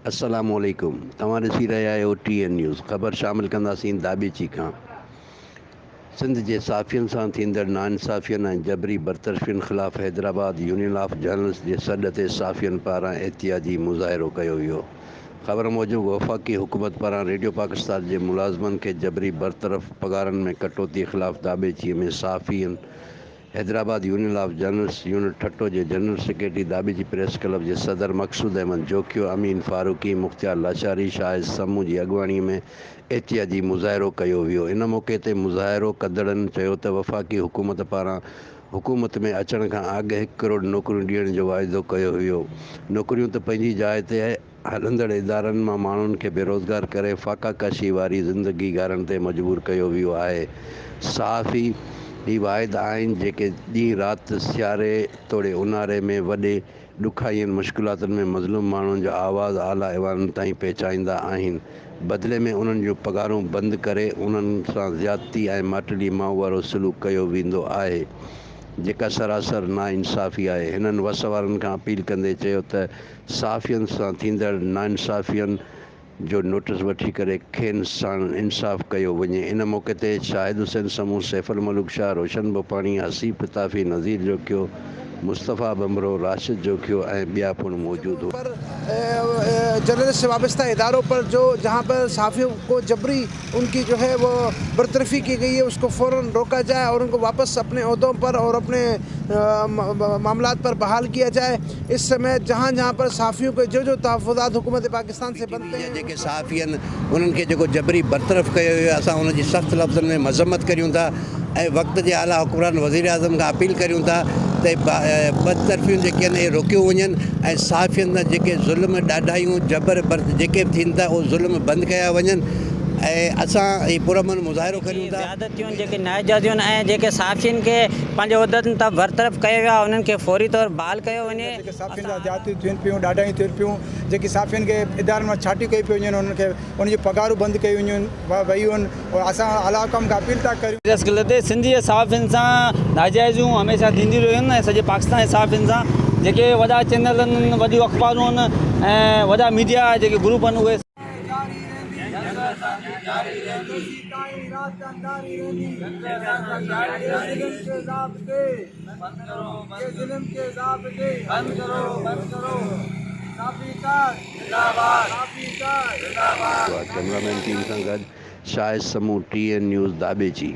अस्सलामुअलैकुम। तव्हां ॾिसी रहिया आहियो TN न्यूज़। ख़बर शामिल कंदासीं दाबेची खां। सिंध जे साफ़ियनि सां थींदड़ नाइंसाफ़ियनि ऐं जबरी बरतरफ़ियुनि ख़िलाफ़ु हैदराबाद यूनियन ऑफ जर्नलिस्ट जे सॾ ते साफ़ियनि पारां एहतियाजी मुज़ाहिरो कयो वियो। ख़बर मूजिबि वफ़ाक़ी हुकूमत पारां रेडियो पाकिस्तान जे मुलाज़िमनि खे जबरी बरतरफ़ पगारनि में कटौती ख़िलाफ़ु दाबेचीअ में साफ़ियनि Hyderabad union of journalist unit Thatta जे general secretary Dhabeji press club जे सदर मक़सूद अहमद जोखियो, अमीन फारूकी, मुख़्तियार लाचारी, शाहिद समू जी अॻुवाणीअ में एहतियाजी मुज़ाहिरो कयो वियो। इन मौक़े ते मुज़ाहिरो कंदड़नि चयो त वफ़ाक़ी हुकूमत पारां हुकूमत में अचण खां अॻु 1 करोड़ नौकरियूं ॾियण जो वाइदो कयो वियो। नौकरियूं त पंहिंजी जाइ ते हलंदड़ इदारनि मां माण्हुनि खे बेरोज़गार करे फ़ाक़ाकशी वारी ज़िंदगी गारण ते मजबूर कयो वियो आहे। सहाफ़ी ही वाहिद आहिनि जेके ॾींहुं राति सियारे तोड़े ऊन्हारे में वॾे ॾुखाइनि मुश्किलातुनि में मज़लूम माण्हुनि जो आवाज़ु आला ऐवाननि ताईं पहुचाईंदा आहिनि। बदिले में उन्हनि जूं पगारूं बंदि करे उन्हनि सां ज़्यादती ऐं माटली माऊ वारो सलूक कयो वेंदो आहे, जेका सरासर नाइंसाफ़ी आहे। हिननि वस वारनि खां अपील कंदे चयो त साफ़ियनि सां थींदड़ नाइंसाफ़ियनि जो नोटिस वठी करे खेनि सां इंसाफ़ कयो वञे। इन मौक़े ते शाहिद हुसैन समूह, सैफुल मलूक शाह, रोशन बोपाणी, हसीब पिताफ़ी, नज़ीर जोखियो, मुस्तफ़ा बमरो, राशिद जोखियो ऐं ॿिया पिणु मौजूदु हो। पर जर्नलिस्ट से वाबस्ता इदारों पर जहाँ पर सहाफ़ियों को जबरी उनकी जो है वो बरतरफ़ी की गई है, उसको फ़ौरन रोका जाए और उनको वापस अपने ओहदों पर और अपने मामलात पर बहाल किया जाए। इस समय जहाँ जहाँ पर सहाफ़ियों के जो तहफ़्फ़ुज़ात हुकूमत पाकिस्तान से बनते हैं, जेके सहाफ़ियनि उन्हनि खे जेको जबरी बरतरफ़ कयो वियो, असां उनजी सख़्तु लफ़्ज़नि में मज़म्मत करियूं था ऐं वक़्त जे आला हुकुमरान वज़ीर आज़म खां अपील करियूं था त बदतरफ़ियूं जेके आहिनि इहे रोकियूं वञनि ऐं सहाफ़ियनि जेके ज़ुल्म, ॾाढायूं, जबर जेके बि थियनि था उहे ज़ुल्म बंदि कया वञनि ऐं असां ही पुरअमन मुज़ाहिरो करियूं था। ज़्यादतियूं जेके नाइजादियूं ऐं जेके सहाफ़ियुनि खे पंहिंजे उहिदनि तां बरतरफ़ कयो वियो आहे, उन्हनि खे फ़ौरी तौर बहाल कयो वञे। जेके सहाफ़ियुनि जा ज़्यादतियूं थियनि पियूं, ॾाढायूं थियनि पियूं, जेकी सहाफ़ियुनि खे इदारनि मां छाटियूं कई पियूं वञनि, उन्हनि खे उन जूं पगारूं बंदि कयूं वयूं आहिनि और असां आला हुकम खां अपील था करियूं। प्रेस क्लब ते सिंधी जे सहाफ़ियुनि सां नाजाइज़ूं हमेशह थींदियूं रहियूं आहिनि ऐं सॼे पाकिस्तान जे सहाफ़ियुनि सां जेके वॾा चैनल आहिनि, वॾियूं अख़बारूं आहिनि ऐं वॾा मीडिया जेके ग्रुप आहिनि उहे कैमरामैन टीम सां गॾु शाहिद समूह, TN न्यूज़, दाबेची।